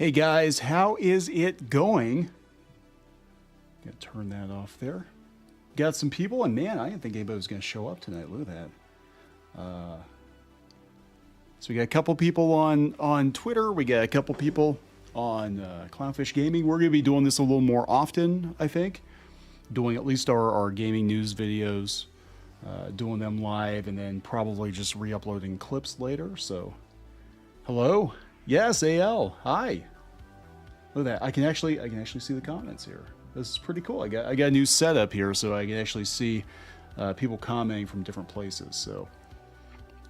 Hey guys, how is it going? Gonna turn that off there. Got some people, and man, I didn't think anybody was gonna show up tonight. Look at that. So we got a couple people on Twitter. We got a couple people on Clownfish Gaming. We're gonna be doing this a little more often, I think. Doing at least our gaming news videos, doing them live, and then probably just re-uploading clips later. So, hello. Yes, AL. Hi. Look at that. I can actually see the comments here. This is pretty cool. I got a new setup here, so I can actually see people commenting from different places. So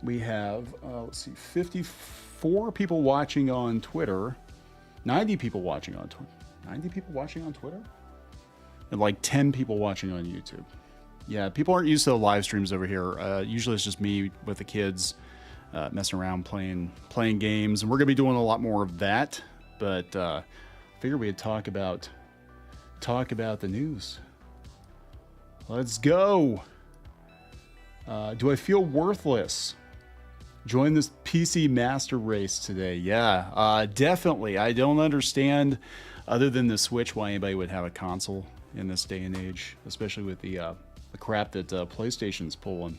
we have let's see, 54 people watching on Twitter, 90 people watching on Twitter, 90 people watching on Twitter, and like 10 people watching on YouTube. Yeah, people aren't used to the live streams over here. Usually it's just me with the kids. Messing around, playing games, and we're gonna be doing a lot more of that. But I figured we'd talk about the news. Let's go. Do I feel worthless? Join this PC master race today. Yeah, definitely. I don't understand, other than the Switch, why anybody would have a console in this day and age, especially with the crap that PlayStation's pulling.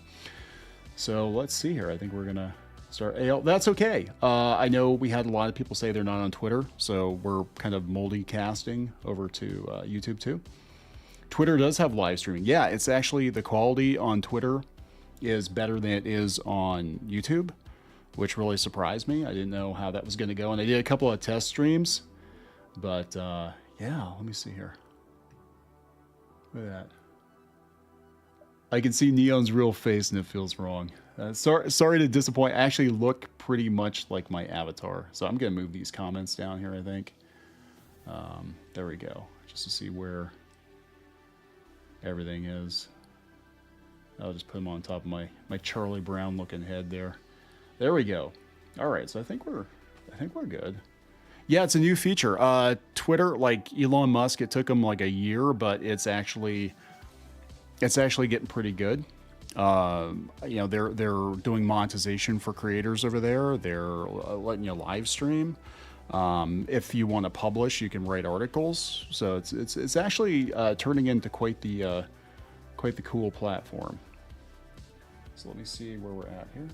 So let's see here. I think we're gonna start. That's okay. I know we had a lot of people say they're not on Twitter, so we're kind of multi-casting over to YouTube too. Twitter does have live streaming. Yeah, it's actually, the quality on Twitter is better than it is on YouTube, which really surprised me. I didn't know how that was going to go, and I did a couple of test streams, but yeah, let me see here. Look at that. I can see Kneon's real face and it feels wrong. Sorry to disappoint. I actually look pretty much like my avatar. So I'm going to move these comments down here, I think. There we go. Just to see where everything is. I'll just put them on top of my Charlie Brown looking head there. There we go. All right, so I think we're good. Yeah, it's a new feature. Twitter, like Elon Musk, it took him like a year, but it's actually getting pretty good. You know, they're doing monetization for creators over there. They're letting you live stream. If you want to publish, you can write articles. So it's actually turning into quite the cool platform. So let me see where we're at here.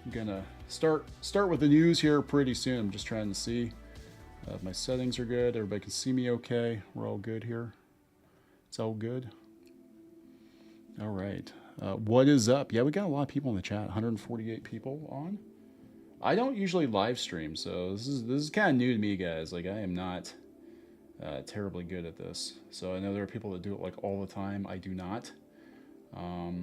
I'm gonna start with the news here pretty soon. I'm just trying to see if my settings are good. Everybody can see me okay. We're all good here. It's all good. All right. What is up? Yeah, we got a lot of people in the chat. 148 people on. I don't usually live stream, so this is kind of new to me, guys. Like, I am not terribly good at this. So I know there are people that do it like all the time. I do not. All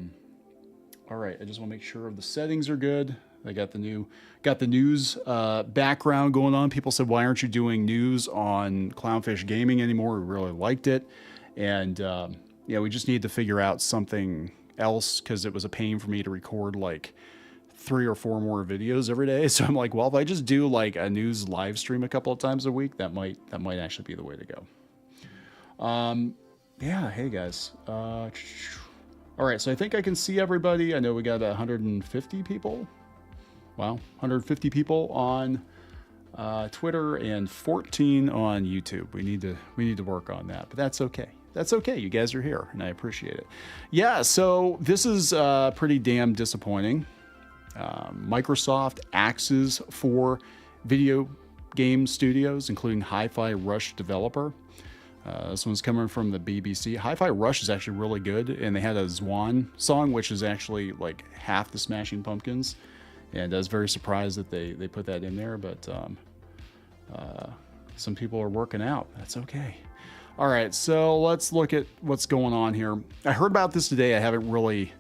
right. I just want to make sure the settings are good. I got the news background going on. People said, why aren't you doing news on Clownfish Gaming anymore? We really liked it. And yeah, we just need to figure out something else, because it was a pain for me to record like 3 or 4 more videos every day. So I'm like, well, if I just do like a news live stream a couple of times a week, that might actually be the way to go. Yeah, hey guys. All right, so I think I can see everybody. I know we got 150 people. Wow, 150 people on Twitter and 14 on YouTube. We need to work on that, but that's okay. That's okay. You guys are here, and I appreciate it. Yeah, so this is pretty damn disappointing. Microsoft axes for video game studios, including Hi-Fi Rush developer. This one's coming from the BBC. Hi-Fi Rush is actually really good, and they had a Zwan song, which is actually like half the Smashing Pumpkins. And I was very surprised that they put that in there, but some people are working out. That's okay. All right, so let's look at what's going on here. I heard about this today. I haven't really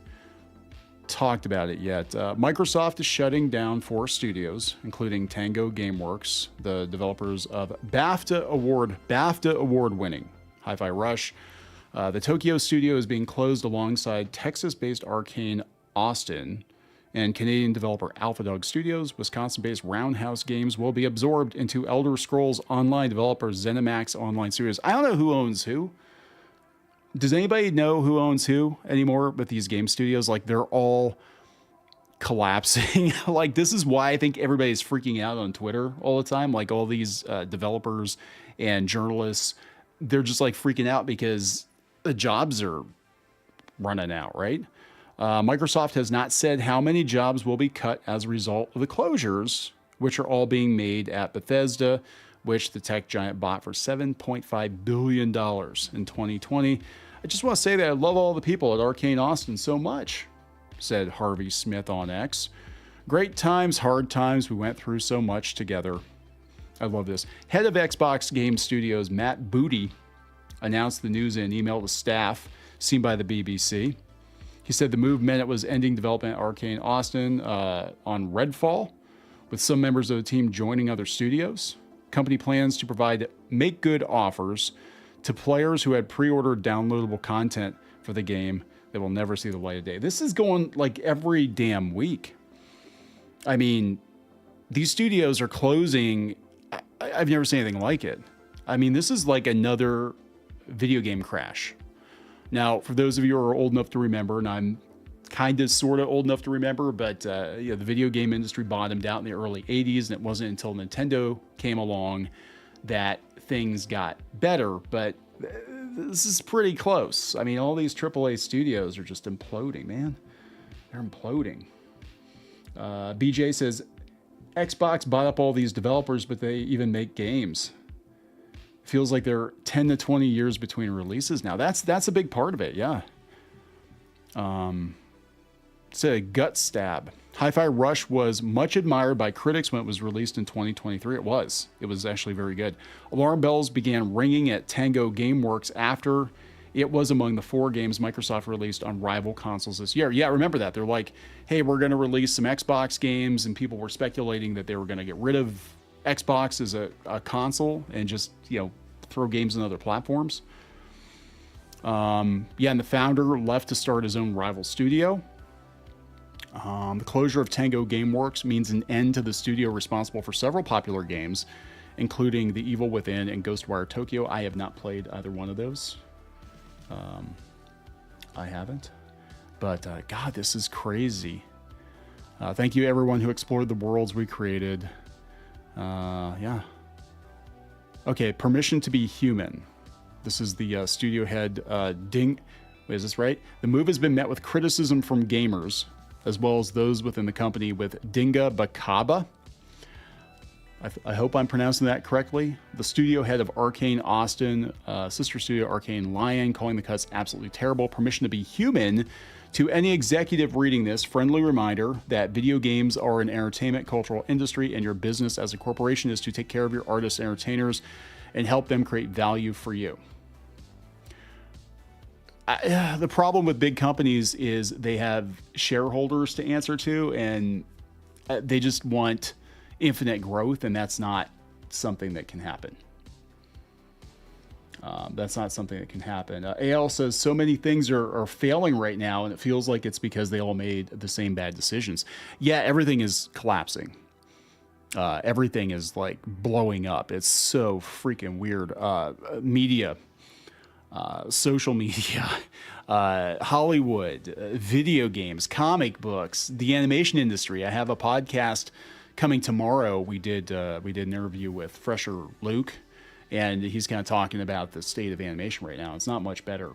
talked about it yet. Microsoft is shutting down 4 studios, including Tango Gameworks, the developers of BAFTA award-winning Hi-Fi Rush. The Tokyo studio is being closed alongside Texas-based Arcane Austin, and Canadian developer AlphaDog Studios. Wisconsin-based Roundhouse Games will be absorbed into Elder Scrolls Online developer ZeniMax Online Studios. I don't know who owns who. Does anybody know who owns who anymore with these game studios? Like, they're all collapsing. Like, this is why I think everybody's freaking out on Twitter all the time. Like, all these developers and journalists, they're just like freaking out because the jobs are running out, right? Microsoft has not said how many jobs will be cut as a result of the closures, which are all being made at Bethesda, which the tech giant bought for $7.5 billion in 2020. I just want to say that I love all the people at Arcane Austin so much, said Harvey Smith on X. Great times, hard times. We went through so much together. I love this. Head of Xbox Game Studios, Matt Booty, announced the news in an email to staff, seen by the BBC. He said the move meant it was ending development at Arcane Austin on Redfall, with some members of the team joining other studios. Company plans to provide make-good offers to players who had pre-ordered downloadable content for the game that will never see the light of day. This is going like every damn week. I mean, these studios are closing. I've never seen anything like it. I mean, this is like another video game crash. Now, for those of you who are old enough to remember, and I'm kind of sort of old enough to remember, but the video game industry bottomed out in the early 80s, and it wasn't until Nintendo came along that things got better. But this is pretty close. I mean, all these AAA studios are just imploding, man. They're imploding. BJ says, Xbox bought up all these developers, but they even make games. Feels like they're 10 to 20 years between releases now. That's a big part of it, yeah. It's a gut stab. Hi-Fi Rush was much admired by critics when it was released in 2023. It was actually very good. Alarm bells began ringing at Tango Gameworks after it was among the 4 games Microsoft released on rival consoles this year. Yeah, remember that. They're like, hey, we're going to release some Xbox games, and people were speculating that they were going to get rid of Xbox as a console and just, throw games on other platforms. And the founder left to start his own rival studio. The closure of Tango Gameworks means an end to the studio responsible for several popular games, including The Evil Within and Ghostwire Tokyo. I have not played either one of those. I haven't. But, God, this is crazy. Thank you, everyone who explored the worlds we created. Yeah. Okay, Permission to Be Human. This is the studio head, Wait, is this right? The move has been met with criticism from gamers, as well as those within the company, with Dinga Bakaba. I hope I'm pronouncing that correctly. The studio head of Arcane Austin, sister studio Arcane Lion, calling the cuts absolutely terrible. Permission to Be Human. To any executive reading this, friendly reminder that video games are an entertainment cultural industry, and your business as a corporation is to take care of your artists and entertainers and help them create value for you. The problem with big companies is they have shareholders to answer to, and they just want infinite growth, and that's not something that can happen. That's not something that can happen. AL says so many things are failing right now, and it feels like it's because they all made the same bad decisions. Yeah, everything is collapsing. Everything is like blowing up. It's so freaking weird. Media, social media, Hollywood, video games, comic books, the animation industry. I have a podcast coming tomorrow. We did an interview with Fresher Luke, and he's kind of talking about the state of animation right now. It's not much better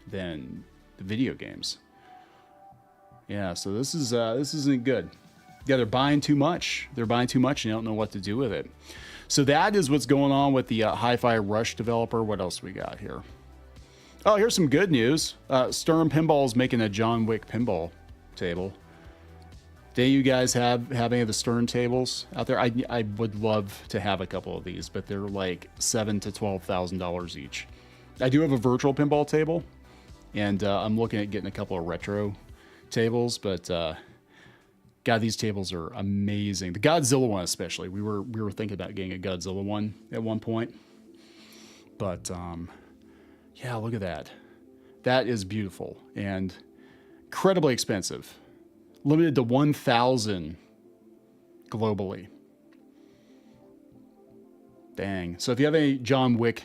than the video games. Yeah, so this isn't good. Yeah, they're buying too much. They're buying too much, and they don't know what to do with it. So that is what's going on with the Hi-Fi Rush developer. What else we got here? Oh, here's some good news. Stern Pinball is making a John Wick pinball table. Do you guys have any of the Stern tables out there? I would love to have a couple of these, but they're like $7,000 to $12,000 each. I do have a virtual pinball table, and I'm looking at getting a couple of retro tables, but God, these tables are amazing. The Godzilla one especially. We were thinking about getting a Godzilla one at one point, but yeah, look at that. That is beautiful and incredibly expensive. Limited to 1,000 globally. Dang. So if you have any John Wick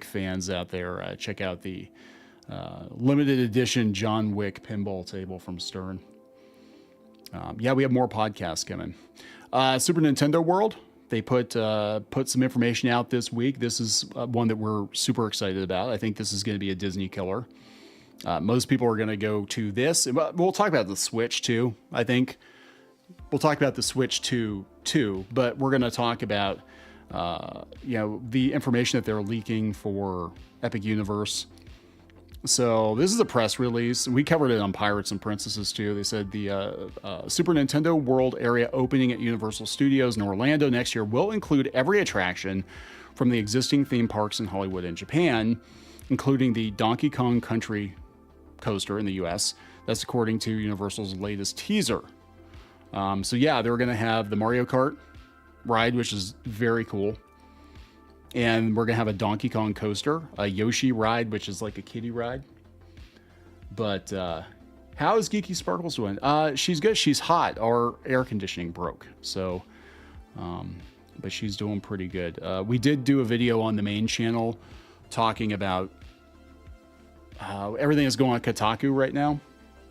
fans out there, check out the limited edition John Wick pinball table from Stern. Yeah, we have more podcasts coming. Super Nintendo World, they put some information out this week. This is one that we're super excited about. I think this is going to be a Disney killer. Most people are going to go to this. We'll talk about the Switch too, I think. We'll talk about the Switch 2 too, but we're going to talk about the information that they're leaking for Epic Universe. So this is a press release. We covered it on Pirates and Princesses too. They said the Super Nintendo World area opening at Universal Studios in Orlando next year will include every attraction from the existing theme parks in Hollywood and Japan, including the Donkey Kong Country coaster in the US. That's according to Universal's latest teaser. So yeah, they're going to have the Mario Kart ride, which is very cool. And we're going to have a Donkey Kong coaster, a Yoshi ride, which is like a kiddie ride. But how is Geeky Sparkles doing? She's good. She's hot. Our air conditioning broke. So, but she's doing pretty good. We did do a video on the main channel talking about everything that's going on at Kotaku right now.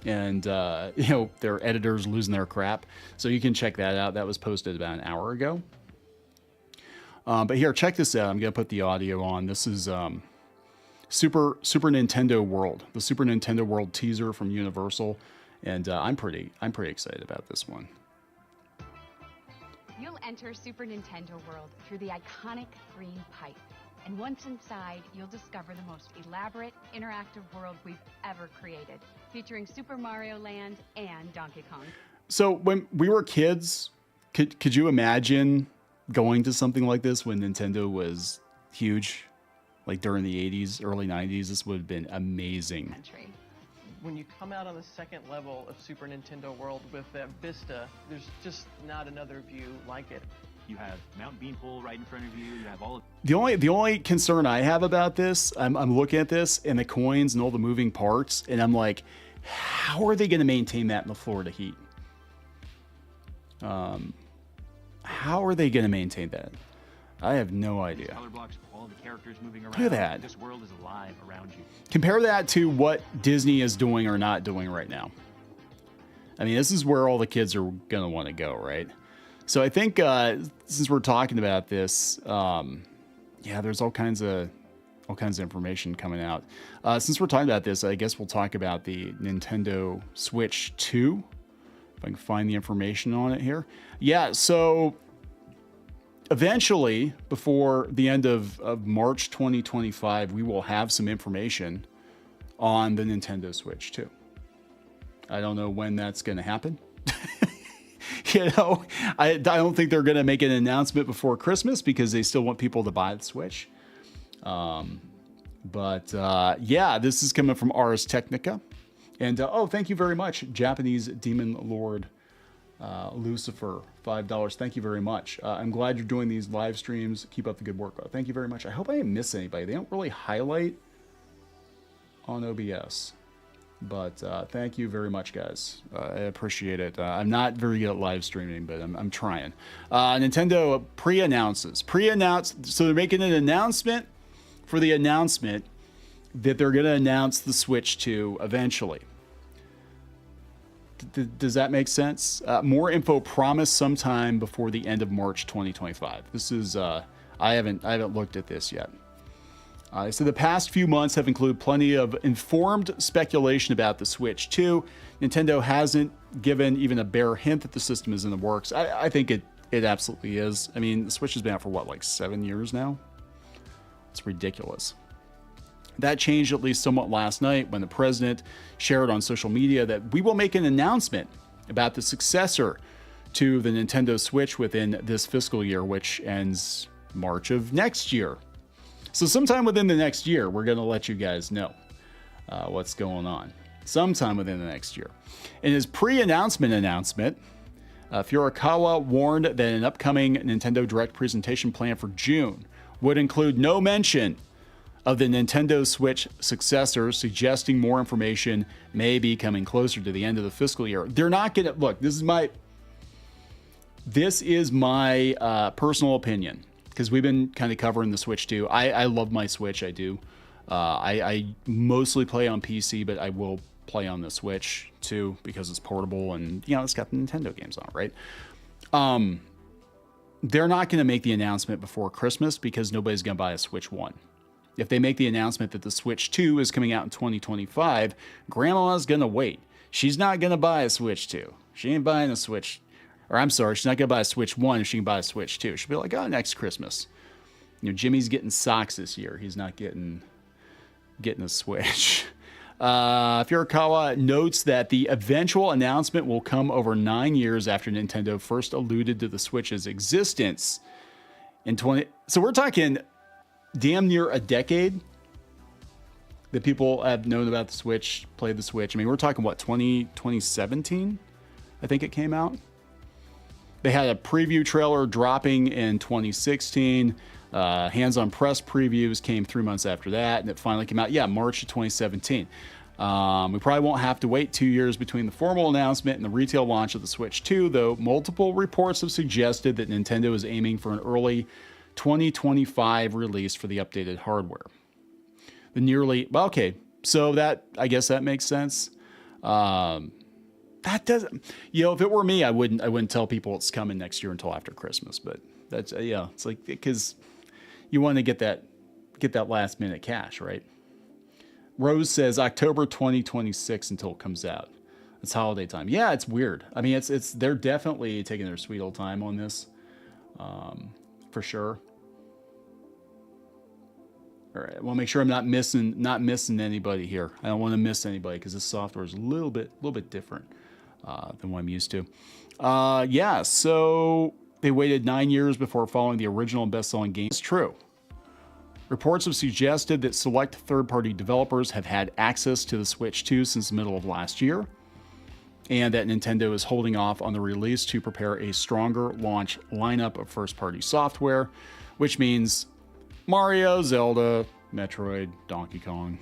And, their editors losing their crap. So you can check that out. That was posted about an hour ago. But here, check this out. I'm going to put the audio on. This is Super Nintendo World, the Super Nintendo World teaser from Universal. And I'm pretty excited about this one. You'll enter Super Nintendo World through the iconic green pipe. And once inside, you'll discover the most elaborate, interactive world we've ever created, featuring Super Mario Land and Donkey Kong. So when we were kids, could you imagine going to something like this when Nintendo was huge? Like during the 80s, early 90s, this would have been amazing. When you come out on the second level of Super Nintendo World with that vista, there's just not another view like it. You have Mount Beanpole right in front of you. You have all of the only concern I have about this, I'm looking at this and the coins and all the moving parts, and I'm like, how are they going to maintain that in the Florida heat? How are they going to maintain that? I have no idea. Color blocks, all the characters moving around. Look at that. This world is alive around you. Compare that to what Disney is doing or not doing right now. I mean, this is where all the kids are going to want to go, right? So I think since we're talking about this, there's all kinds of information coming out. Since we're talking about this, I guess we'll talk about the Nintendo Switch 2. If I can find the information on it here. Yeah, so eventually, before the end of March 2025, we will have some information on the Nintendo Switch 2. I don't know when that's going to happen. I don't think they're going to make an announcement before Christmas because they still want people to buy the Switch. This is coming from Ars Technica. And, thank you very much, Japanese Demon Lord Lucifer, $5. Thank you very much. I'm glad you're doing these live streams. Keep up the good work. Thank you very much. I hope I didn't miss anybody. They don't really highlight on OBS. But thank you very much, guys. I appreciate it. I'm not very good at live streaming, but I'm trying. Nintendo pre-announced. So they're making an announcement for the announcement that they're going to announce the Switch 2 eventually. Does that make sense? More info promised sometime before the end of March 2025. This is I haven't looked at this yet. So the past few months have included plenty of informed speculation about the Switch 2. Nintendo hasn't given even a bare hint that the system is in the works. I think it absolutely is. I mean, the Switch has been out for what, like 7 years now? It's ridiculous. That changed at least somewhat last night when the president shared on social media that we will make an announcement about the successor to the Nintendo Switch within this fiscal year, which ends March of next year. So sometime within the next year, we're going to let you guys know what's going on. Sometime within the next year. In his pre-announcement, Furukawa warned that an upcoming Nintendo Direct presentation plan for June would include no mention of the Nintendo Switch successor, suggesting more information may be coming closer to the end of the fiscal year. They're not going to... Look, this is my personal opinion, because we've been kind of covering the Switch too. I love my Switch, I do. I mostly play on PC, but I will play on the Switch too, because it's portable and, you know, it's got the Nintendo games on it, right? They're not going to make the announcement before Christmas because nobody's going to buy a Switch 1. If they make the announcement that the Switch 2 is coming out in 2025, Grandma's going to wait. She's not going to buy a Switch 2. She ain't buying a Switch. Or I'm sorry, she's not going to buy a Switch 1 if she can buy a Switch 2. She'll be like, oh, next Christmas. You know, Jimmy's getting socks this year. He's not getting a Switch. Furukawa notes that the eventual announcement will come over 9 years after Nintendo first alluded to the Switch's existence in 20. So we're talking damn near a decade that people have known about the Switch, played the Switch. I mean, we're talking what, 2017? I think it came out. They had a preview trailer dropping in 2016. Hands-on press previews came 3 months after that, and it finally came out, March of 2017. We probably won't have to wait 2 years between the formal announcement and the retail launch of the Switch 2, though multiple reports have suggested that Nintendo is aiming for an early 2025 release for the updated hardware. So that, I guess that makes sense. That doesn't, if it were me, I wouldn't tell people it's coming next year until after Christmas, but that's, it's like, because you want to get that last minute cash, right? Rose says October 2026 until it comes out. It's holiday time. Yeah, it's weird. I mean, they're definitely taking their sweet old time on this, for sure. All right, well, make sure I'm not missing anybody here. I don't want to miss anybody because this software is a little bit different than what I'm used to. So they waited 9 years before following the original and best-selling game. It's true. Reports have suggested that select third-party developers have had access to the Switch 2 since the middle of last year, and that Nintendo is holding off on the release to prepare a stronger launch lineup of first-party software, which means Mario, Zelda, Metroid, Donkey Kong.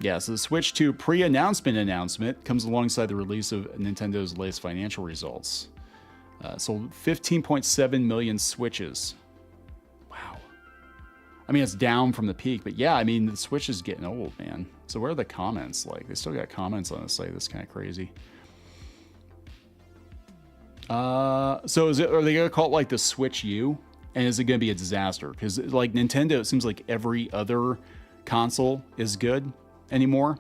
So the Switch 2 pre-announcement announcement comes alongside the release of Nintendo's latest financial results. Sold 15.7 million Switches. Wow. I mean, it's down from the peak, but yeah, I mean, the Switch is getting old, man. So where are the comments? Like, they still got comments on this site. That's kind of crazy. Are they going to call it like the Switch U? And is it going to be a disaster? Because like Nintendo, it seems like every other console is good anymore.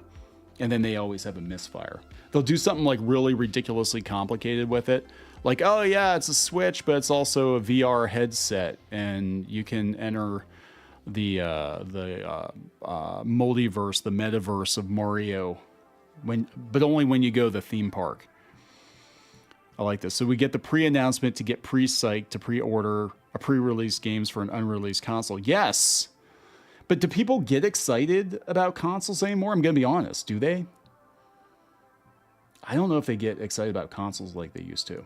And then they always have a misfire. They'll do something like really ridiculously complicated with it. Like, oh yeah, it's a Switch, but it's also a VR headset. And you can enter the multiverse, the metaverse of Mario, but only when you go to the theme park. I like this. So we get the pre-announcement to get pre-psyched to pre-order a pre-release games for an unreleased console. Yes. But do people get excited about consoles anymore? I'm going to be honest. Do they? I don't know if they get excited about consoles like they used to.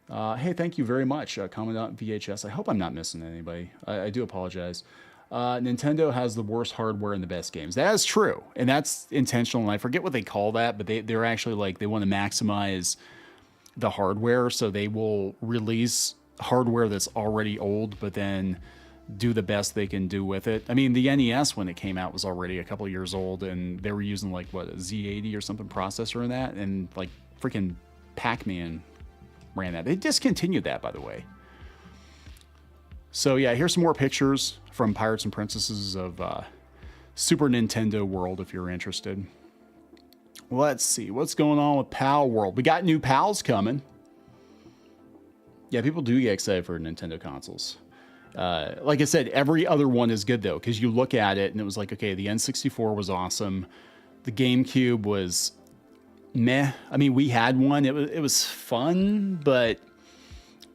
Hey, thank you very much, Commandant VHS. I hope I'm not missing anybody. I do apologize. Nintendo has the worst hardware and the best games. That is true. And that's intentional. And I forget what they call that, but they're actually like, they want to maximize the hardware. So they will release hardware that's already old, but then do the best they can do with it. I mean, the NES, when it came out, was already a couple years old, and they were using like what, a Z80 or something processor in that, and like freaking Pac-Man ran that. They discontinued that, by the way. So yeah, here's some more pictures from Pirates and Princesses of Super Nintendo World if you're interested. Let's see what's going on with Pal World. We got new pals coming. Yeah, people do get excited for Nintendo consoles. Like I said, every other one is good, though, because you look at it and it was like, okay, the N64 was awesome. The GameCube was meh. I mean, we had one. It was fun, but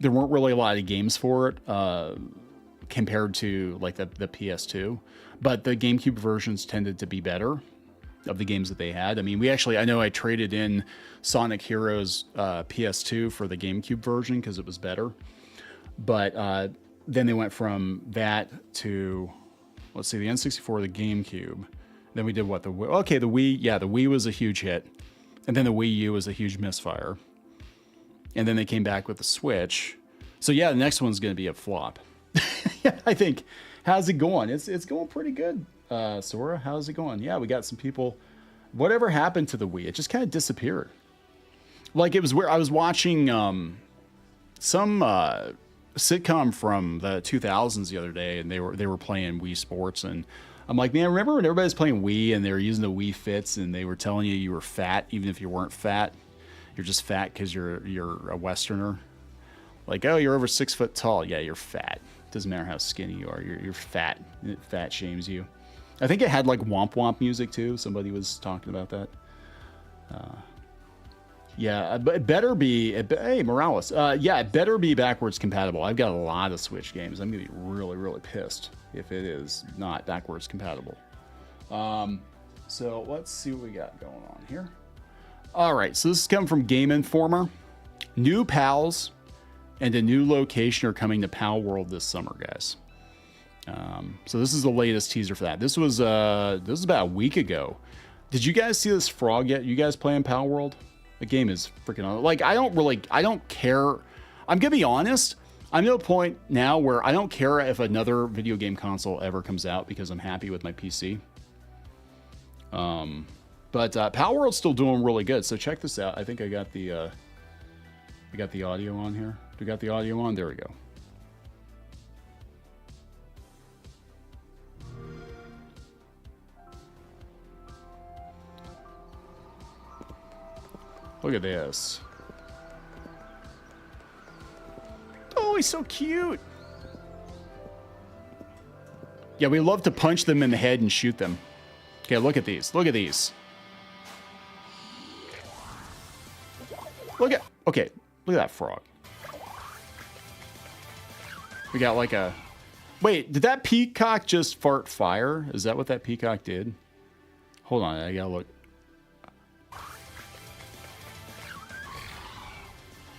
there weren't really a lot of games for it compared to like the PS2. But the GameCube versions tended to be better of the games that they had. I mean, I know I traded in Sonic Heroes PS2 for the GameCube version because it was better. But then they went from that to, let's see, the N64, the GameCube. Then we did what? The Wii. Yeah, the Wii was a huge hit. And then the Wii U was a huge misfire. And then they came back with the Switch. So yeah, the next one's going to be a flop. Yeah, I think How's it going? It's going pretty good, Sora. How's it going? Yeah, we got some people. Whatever happened to the Wii? It just kind of disappeared. Like it was where I was watching some sitcom from the 2000s the other day, and they were playing Wii Sports, and I'm like, man, remember when everybody's playing Wii and they were using the Wii Fits and they were telling you were fat even if you weren't fat? You're just fat because you're a Westerner. Like, oh, you're over 6 foot tall. Yeah, you're fat. Doesn't matter how skinny you are. You're fat. It fat shames you. I think it had like womp womp music too. Somebody was talking about that. Yeah, it better be. Hey, Morales. Yeah, it better be backwards compatible. I've got a lot of Switch games. I'm gonna be really, really pissed if it is not backwards compatible. So let's see what we got going on here. All right, so this is coming from Game Informer. New pals and a new location are coming to Pal World this summer, guys. So this is the latest teaser for that. This was about a week ago. Did you guys see this frog yet? You guys playing Pal World? The game is freaking on. Like, I don't care. I'm gonna be honest. I'm at a point now where I don't care if another video game console ever comes out because I'm happy with my PC. But Pal World's still doing really good. So check this out. I think I got the audio on here. Do we got the audio on? There we go. Look at this. Oh, he's so cute. Yeah, we love to punch them in the head and shoot them. Okay, look at these. Look at these. Okay, look at that frog. We got like a... Wait, did that peacock just fart fire? Is that what that peacock did? Hold on, I gotta look.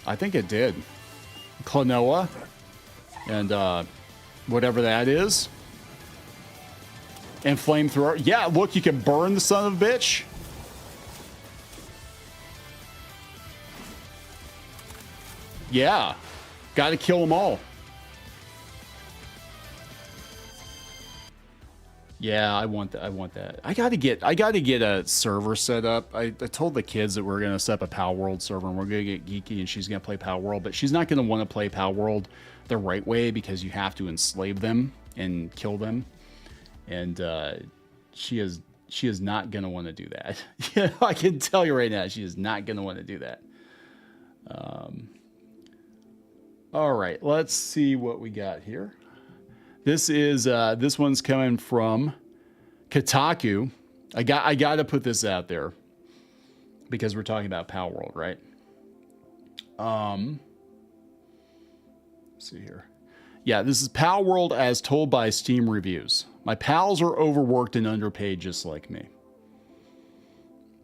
I think it did. Klonoa. And whatever that is. And flamethrower. Yeah, look, you can burn the son of a bitch. Yeah. Gotta kill them all. Yeah, I want that. I want that. I gotta get a server set up. I told the kids that we're gonna set up a Pal World server and we're gonna get geeky and she's gonna play Pal World, but she's not gonna want to play Pal World the right way because you have to enslave them and kill them, and she is not gonna want to do that. You know, I can tell you right now, she is not gonna want to do that. All right, let's see what we got here. This is this one's coming from Kotaku. I got to put this out there because we're talking about Pal World, right? Let's see here. Yeah, this is Pal World as told by Steam reviews. My pals are overworked and underpaid just like me.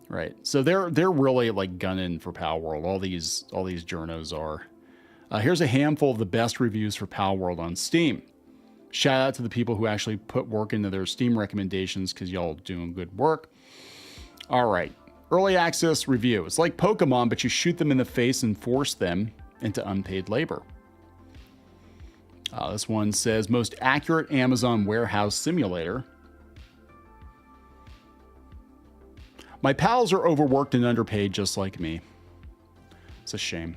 Right. So they're really like gunning for Pal World. All these journos are. Here's a handful of the best reviews for Pal World on Steam. Shout out to the people who actually put work into their Steam recommendations because y'all doing good work. All right. Early access review. It's like Pokemon, but you shoot them in the face and force them into unpaid labor. This one says most accurate Amazon warehouse simulator. My pals are overworked and underpaid just like me. It's a shame.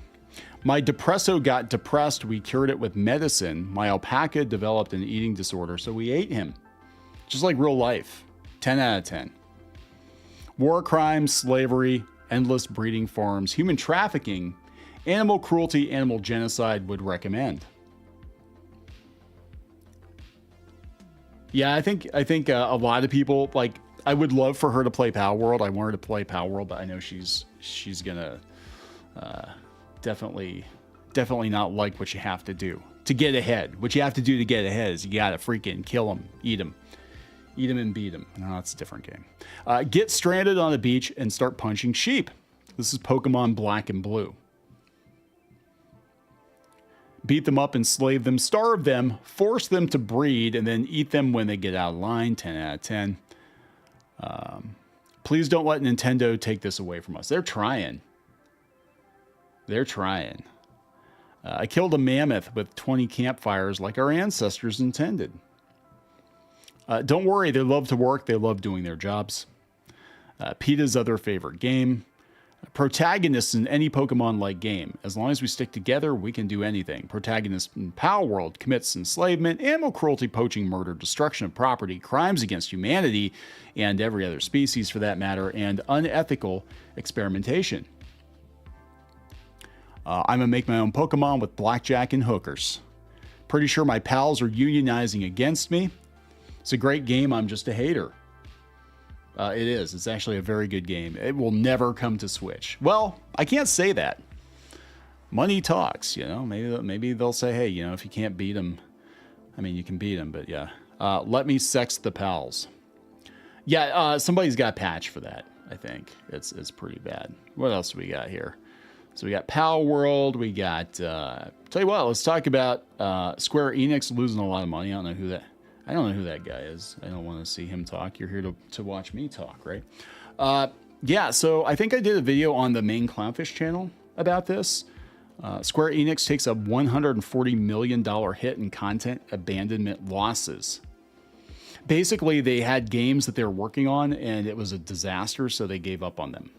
My depresso got depressed. We cured it with medicine. My alpaca developed an eating disorder, so we ate him. Just like real life. 10 out of 10. War crimes, slavery, endless breeding farms, human trafficking, animal cruelty, animal genocide would recommend. Yeah, I think a lot of people, like, I would love for her to play Pal World. I want her to play Pal World, but I know she's gonna definitely not like what you have to do to get ahead. What you have to do to get ahead is you gotta freaking kill them, eat them and beat them. No, that's a different game. Get stranded on a beach and start punching sheep. This is Pokemon Black and Blue. Beat them up, enslave them, starve them, force them to breed, and then eat them when they get out of line. 10 out of 10. Please don't let Nintendo take this away from us. They're trying. They're trying. I killed a mammoth with 20 campfires like our ancestors intended. Don't worry, they love to work. They love doing their jobs. PETA's other favorite game. Protagonists in any Pokemon-like game. As long as we stick together, we can do anything. Protagonist in Power World commits enslavement, animal cruelty, poaching, murder, destruction of property, crimes against humanity, and every other species for that matter, and unethical experimentation. I'm gonna make my own Pokemon with blackjack and hookers. Pretty sure my pals are unionizing against me. It's a great game, I'm just a hater. It is. It's actually a very good game. It will never come to Switch. Well, I can't say that. Money talks, you know. Maybe they'll say, hey, you know, if you can't beat them, I mean, you can beat them, but yeah. Let me sex the pals. Yeah, somebody's got a patch for that, I think. It's pretty bad. What else do we got here? So we got Power World. We got, tell you what, let's talk about Square-Enix losing a lot of money. I don't know who that guy is. I don't want to see him talk. You're here to watch me talk, right? Yeah, so I think I did a video on the main Clownfish channel about this. Square-Enix takes a $140 million hit in content abandonment losses. Basically, they had games that they were working on, and it was a disaster, so they gave up on them.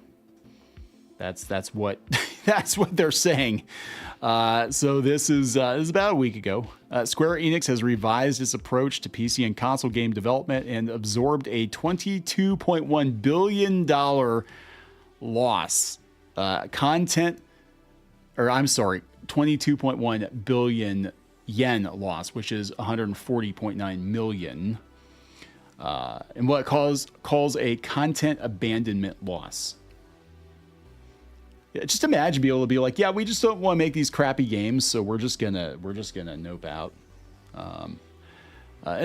That's what that's what they're saying. So this is about a week ago. Square-Enix has revised its approach to PC and console game development and absorbed a $22.1 billion loss. 22.1 billion yen loss, which is 140.9 million. And what it calls a content abandonment loss. Yeah, just imagine being able to be like, yeah, we just don't want to make these crappy games, so we're just gonna nope out. In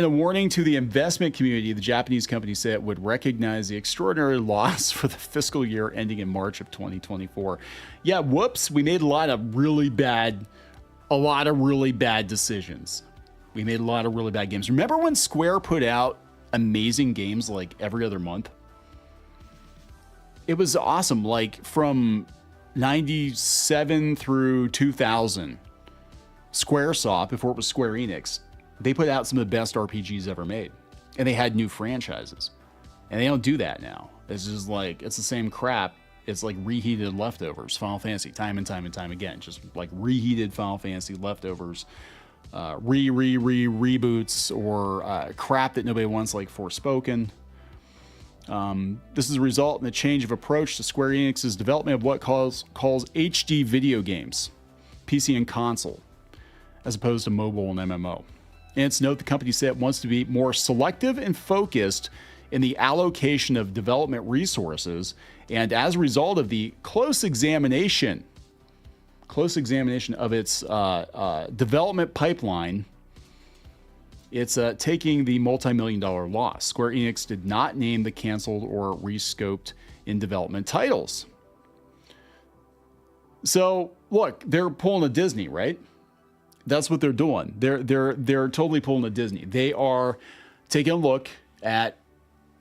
a warning to the investment community, the Japanese company said it would recognize the extraordinary loss for the fiscal year ending in March of 2024. Yeah, whoops, we made a lot of really bad decisions. We made a lot of really bad games. Remember when Square put out amazing games like every other month? It was awesome. Like from 97 through 2000, Squaresoft, before it was Square Enix, they put out some of the best RPGs ever made. And they had new franchises. And they don't do that now. It's just like, it's the same crap. It's like reheated leftovers. Final Fantasy, time and time and time again. Just like reheated Final Fantasy leftovers. Reboots or crap that nobody wants, like Forspoken. This is a result in a change of approach to Square Enix's development of what calls HD video games, PC and console, as opposed to mobile and MMO. And it's note the company said it wants to be more selective and focused in the allocation of development resources, and as a result of the close examination of its development pipeline, it's taking the multi-million-dollar loss. Square Enix did not name the canceled or rescoped in development titles. So, look, they're pulling a Disney, right? That's what they're doing. They're totally pulling a Disney. They are taking a look at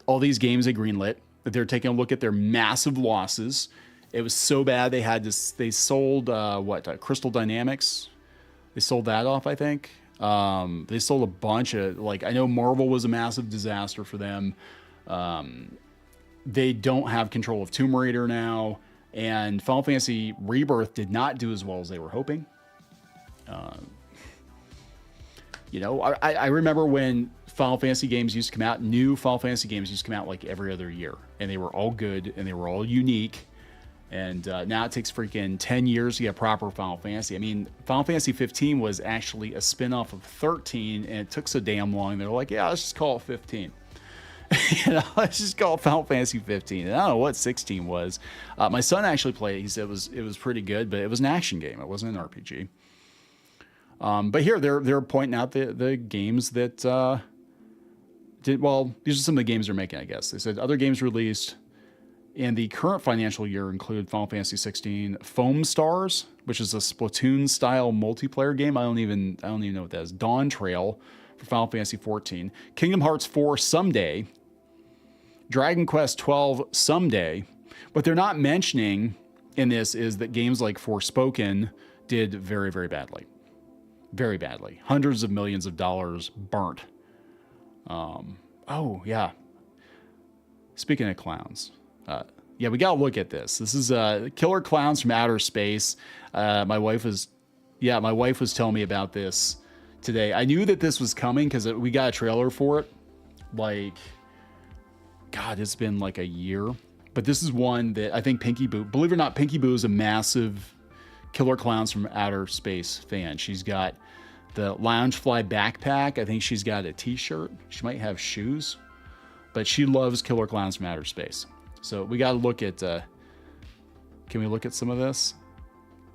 all these games they greenlit. They're taking a look at their massive losses. It was so bad they sold Crystal Dynamics. They sold that off, I think. They sold a bunch of, like, I know Marvel was a massive disaster for them. They don't have control of Tomb Raider now, and Final Fantasy Rebirth did not do as well as they were hoping. You know, I remember when Final Fantasy games used to come out, new Final Fantasy games used to come out like every other year, and they were all good and they were all unique. And now it takes freaking 10 years to get proper Final Fantasy. I mean, Final Fantasy 15 was actually a spin-off of 13, and it took so damn long. They're like, yeah, let's just call it 15. You know, let's just call it Final Fantasy 15. And I don't know what 16 was. My son actually played it. He said it was pretty good, but it was an action game. It wasn't an RPG. But here they're pointing out the games that did well. These are some of the games they're making, I guess. They said other games released in the current financial year include Final Fantasy 16 Foam Stars, which is a Splatoon-style multiplayer game. I don't even know what that is. Dawn Trail for Final Fantasy 14, Kingdom Hearts 4 someday, Dragon Quest 12 someday. What they're not mentioning in this is that games like Forspoken did very, very badly. Very badly. Hundreds of millions of dollars burnt. Oh, yeah. Speaking of clowns, yeah, we gotta look at this. This is Killer Clowns from Outer Space. My wife was telling me about this today. I knew that this was coming because we got a trailer for it. Like, God, it's been like a year. But this is one that I think Pinky Boo, believe it or not, Pinky Boo is a massive Killer Clowns from Outer Space fan. She's got the Loungefly backpack. I think she's got a t-shirt. She might have shoes. But she loves Killer Clowns from Outer Space. So we got to look at, can we look at some of this?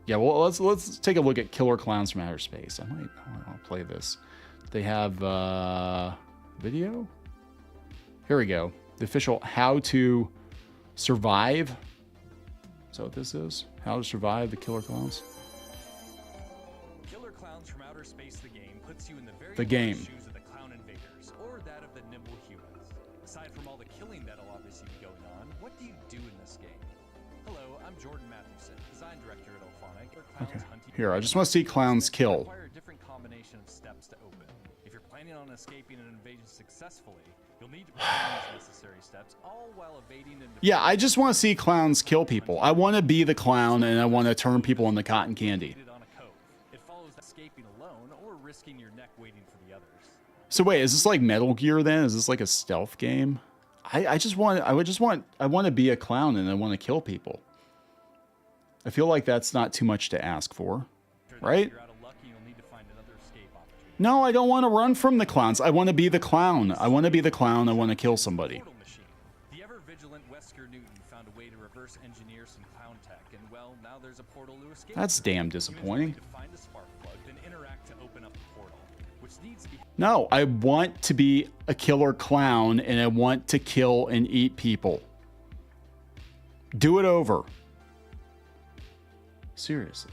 Yeah, well, let's take a look at Killer Clowns from Outer Space. I'll play this. They have video. Here we go. The official How to Survive. Is that what this is? How to Survive the Killer Clowns? Killer Clowns from Outer Space, the game, puts you in the very shoes of the clown invaders, or that of the nimble humans. Aside from all the killing that'll obviously be going on, what do you do in this game? Hello, I'm Jordan Matthewson, design director at Alphonic. Okay. Here, I just want to see clowns kill. Require a different combination of steps to open. If you're planning on escaping an invasion successfully, you'll need to perform these necessary steps, all while evading and Yeah, I just want to see clowns kill people. I want to be the clown, and I want to turn people into cotton candy. on a cove. It follows escaping alone or risking your neck waiting for the others. So wait, is this like Metal Gear then? Is this like a stealth game? I want to be a clown and I want to kill people. I feel like that's not too much to ask for, right? No, I don't want to run from the clowns. I want to be the clown. I want to be the clown. I want to kill somebody. The ever-vigilant Wesker Newton found a way to reverse engineer some clown tech, and well, now there's a portal to escape. That's damn disappointing. To find a spark plug, then interact to open up the portal, which needs to be. No, I want to be a killer clown and I want to kill and eat people. Do it over. Seriously.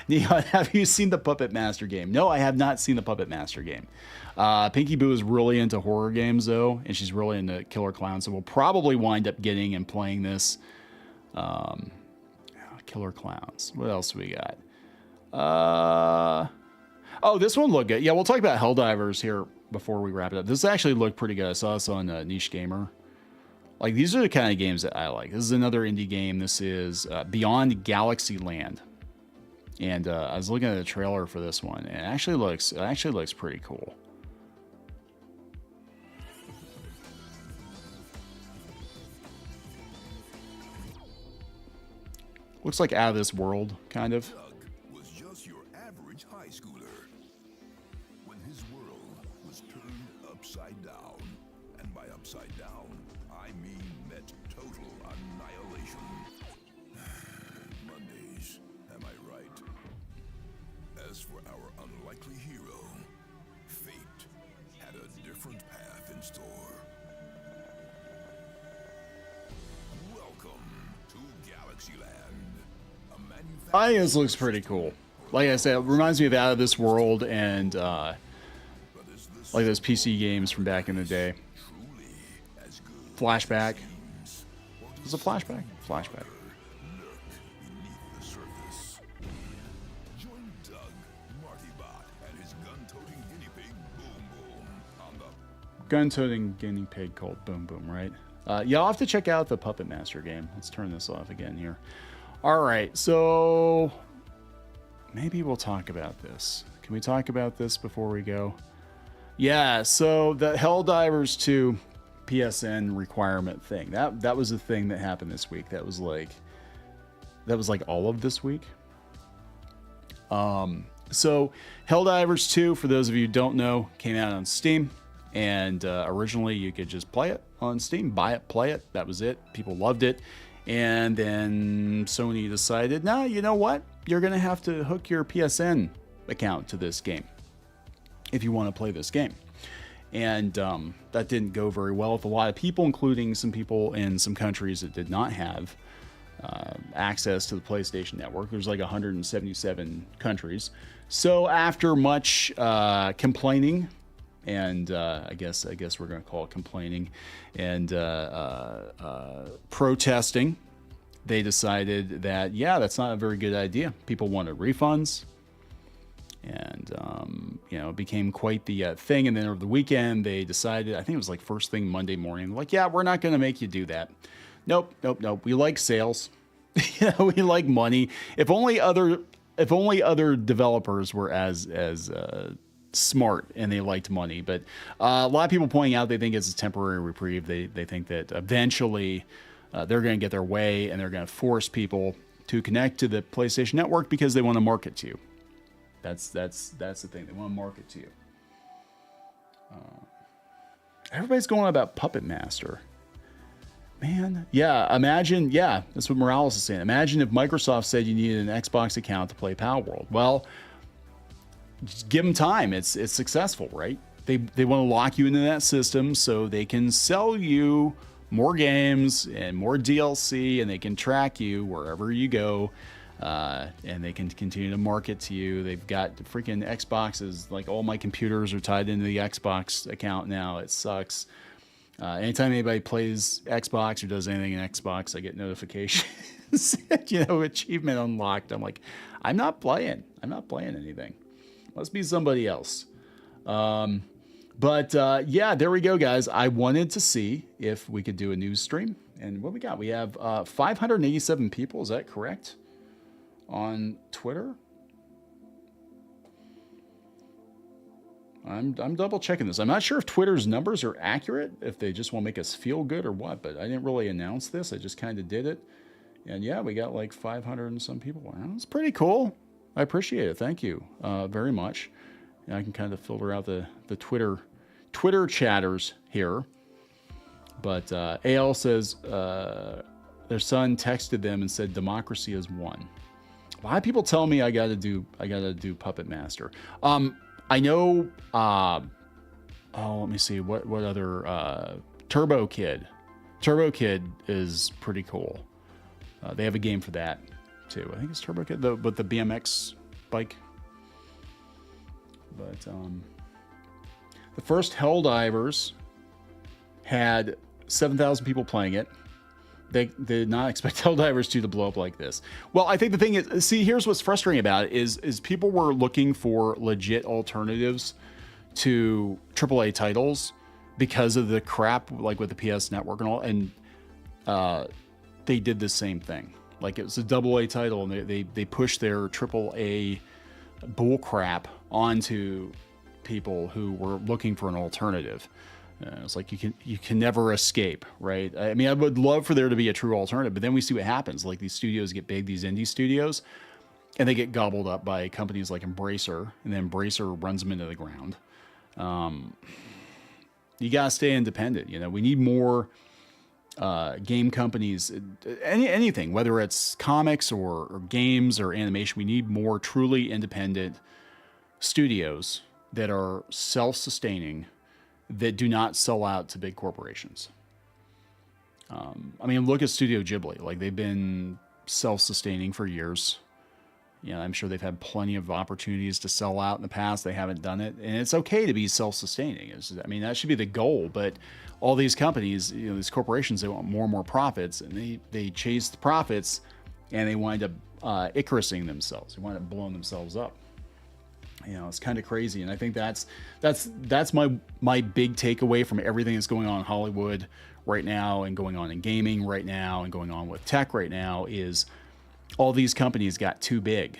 Kneon, have you seen the Puppet Master game? No, I have not seen the Puppet Master game. Pinky Boo is really into horror games, though, and she's really into Killer Clowns, so we'll probably wind up getting and playing this. Killer Clowns. What else do we got? Oh, this one looked good. Yeah, we'll talk about Helldivers here before we wrap it up. This actually looked pretty good. I saw this on Niche Gamer. Like, these are the kind of games that I like. This is another indie game. This is Beyond Galaxy Land. And I was looking at the trailer for this one, and it actually looks pretty cool. Looks like Out of This World, kind of. Doug was just your average high schooler when his world was turned upside down. And by upside down, I mean met total annihilation. Mondays, am I right? As for our unlikely hero, fate had a different path in store. Welcome to Galaxyland. This looks pretty cool. Like I said, it reminds me of Out of This World and like those PC games from back in the day. Flashback. Was it Flashback? Flashback. Gun-toting guinea pig called Boom Boom, right? Yeah, I'll have to check out the Puppet Master game. Let's turn this off again here. All right, so maybe we'll talk about this. Can we talk about this before we go? Yeah, so the Helldivers 2 PSN requirement thing. That was a thing that happened this week. That was like all of this week. So Helldivers 2, for those of you who don't know, came out on Steam. And originally you could just play it on Steam, buy it, play it. That was it. People loved it. And then Sony decided, no, you know what? You're going to have to hook your PSN account to this game if you want to play this game. And that didn't go very well with a lot of people, including some people in some countries that did not have access to the PlayStation Network. There's like 177 countries. So after much complaining, and I guess we're going to call it complaining and protesting, they decided that, yeah, that's not a very good idea. People wanted refunds. And, you know, it became quite the thing. And then over the weekend, they decided, I think it was like first thing Monday morning, like, yeah, we're not going to make you do that. Nope, nope, nope. We like sales. You know, we like money. If only other developers were as smart and they liked money. But a lot of people pointing out they think it's a temporary reprieve. They think that eventually they're going to get their way and they're going to force people to connect to the PlayStation Network because they want to market to you. That's the thing. They want to market to you. Everybody's going on about Puppet Master. Man, yeah, imagine, yeah, that's what Morales is saying. Imagine if Microsoft said you needed an Xbox account to play Palworld. Well, just give them time. It's successful, right? They want to lock you into that system so they can sell you more games and more DLC, and they can track you wherever you go, and they can continue to market to you. They've got freaking Xboxes. Like, all my computers are tied into the Xbox account now. It sucks. Anytime anybody plays Xbox or does anything in Xbox, I get notifications. You know, achievement unlocked. I'm like, I'm not playing anything. Must be somebody else. But yeah, there we go, guys. I wanted to see if we could do a news stream. And what we got? We have 587 people. Is that correct? On Twitter? I'm double checking this. I'm not sure if Twitter's numbers are accurate, if they just want to make us feel good or what, but I didn't really announce this. I just kind of did it. And yeah, we got like 500 and some people. Well, that's pretty cool. I appreciate it. Thank you very much. And I can kind of filter out the Twitter chatters here. But AL says their son texted them and said democracy has won. A lot of people tell me I gotta do Puppet Master. I know, let me see, what other, Turbo Kid. Turbo Kid is pretty cool. They have a game for that, too. I think it's Turbo Kid, with the BMX bike. But, the first Helldivers had 7,000 people playing it. They did not expect Helldivers 2 to blow up like this. Well, I think the thing is, see, here's what's frustrating about it is people were looking for legit alternatives to AAA titles because of the crap, like with the PS Network and all, and they did the same thing. Like, it was a AA title, and they pushed their AAA bull crap onto people who were looking for an alternative. It's like you can never escape, right? I mean, I would love for there to be a true alternative, but then we see what happens. Like, these studios get big, these indie studios, and they get gobbled up by companies like Embracer, and then Embracer runs them into the ground. You gotta stay independent. You know, we need more game companies, anything, whether it's comics or games or animation. We need more truly independent studios that are self-sustaining, that do not sell out to big corporations. I mean, look at Studio Ghibli. Like, they've been self-sustaining for years. You know, I'm sure they've had plenty of opportunities to sell out in the past. They haven't done it. And it's okay to be self-sustaining. I mean, that should be the goal. But all these companies, you know, these corporations, they want more and more profits. And they chase the profits, and they wind up Icarusing themselves. They wind up blowing themselves up. You know, it's kind of crazy. And I think that's my big takeaway from everything that's going on in Hollywood right now, and going on in gaming right now, and going on with tech right now, is all these companies got too big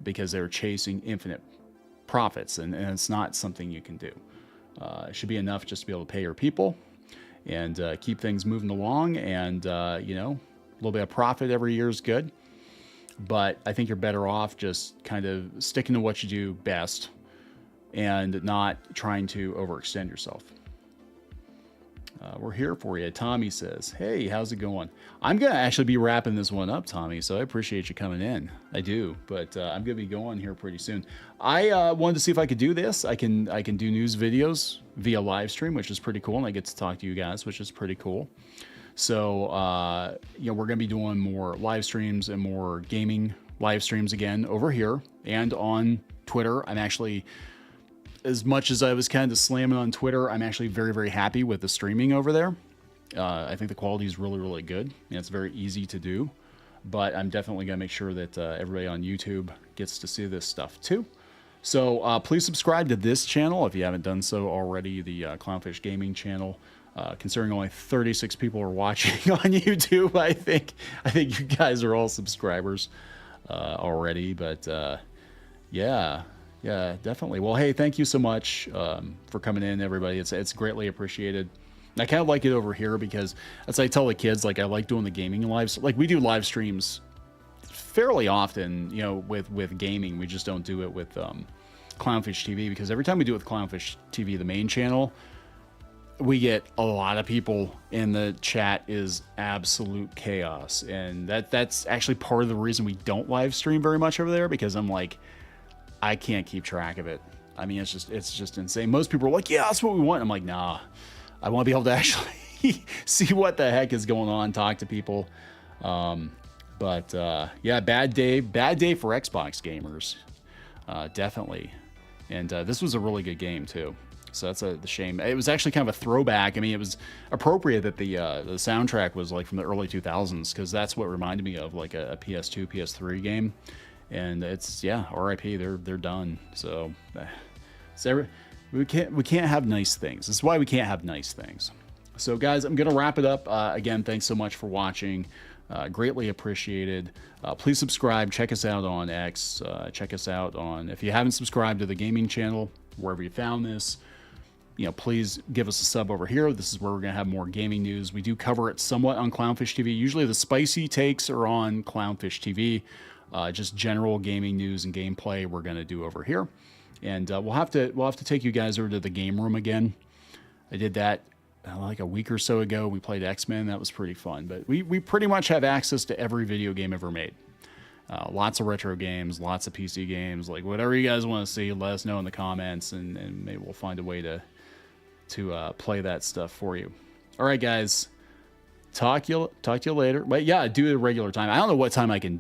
because they're chasing infinite profits, and it's not something you can do. It should be enough just to be able to pay your people and keep things moving along, and you know, a little bit of profit every year is good. But I think you're better off just kind of sticking to what you do best and not trying to overextend yourself. We're here for you. Tommy says, hey, how's it going? I'm going to actually be wrapping this one up, Tommy, so I appreciate you coming in. I do, but I'm going to be going here pretty soon. I wanted to see if I could do this. I can do news videos via live stream, which is pretty cool, and I get to talk to you guys, which is pretty cool. So, you know, we're going to be doing more live streams and more gaming live streams again over here and on Twitter. I'm actually, as much as I was kind of slamming on Twitter, I'm actually very, very happy with the streaming over there. I think the quality is really, really good, and it's very easy to do. But I'm definitely going to make sure that everybody on YouTube gets to see this stuff too. So please subscribe to this channel if you haven't done so already, the Clownfish Gaming channel. Considering only 36 people are watching on YouTube, I think you guys are all subscribers already. But yeah, definitely. Well, hey, thank you so much for coming in, everybody. It's greatly appreciated. I kind of like it over here because, as I tell the kids, like, I like doing the gaming lives. Like, we do live streams fairly often, you know, with gaming. We just don't do it with Clownfish TV, because every time we do it with Clownfish TV, the main channel, we get a lot of people, and the chat is absolute chaos. And that's actually part of the reason we don't live stream very much over there, because I'm like, I can't keep track of it. I mean, it's just insane. Most people are like, yeah, that's what we want. I'm like, nah, I want to be able to actually see what the heck is going on, talk to people. But yeah, bad day for Xbox gamers, definitely. And this was a really good game too, so that's the shame. It was actually kind of a throwback. I mean, it was appropriate that the soundtrack was like from the early 2000s, because that's what reminded me of like a PS2, PS3 game. And it's, yeah, RIP. They're done. So we can't have nice things. This is why we can't have nice things. So guys, I'm gonna wrap it up. Again, thanks so much for watching. Greatly appreciated. Please subscribe. Check us out on X. Check us out on, if you haven't subscribed to the gaming channel, wherever you found this, you know, please give us a sub over here. This is where we're going to have more gaming news. We do cover it somewhat on Clownfish TV. Usually the spicy takes are on Clownfish TV. Just general gaming news and gameplay we're going to do over here. And we'll have to take you guys over to the game room again. I did that like a week or so ago. We played X-Men. That was pretty fun. But we pretty much have access to every video game ever made. Lots of retro games, lots of PC games. Like, whatever you guys want to see, let us know in the comments, and maybe we'll find a way to play that stuff for you. All right, guys. Talk to you later. But yeah, do it at a regular time. I don't know what time I can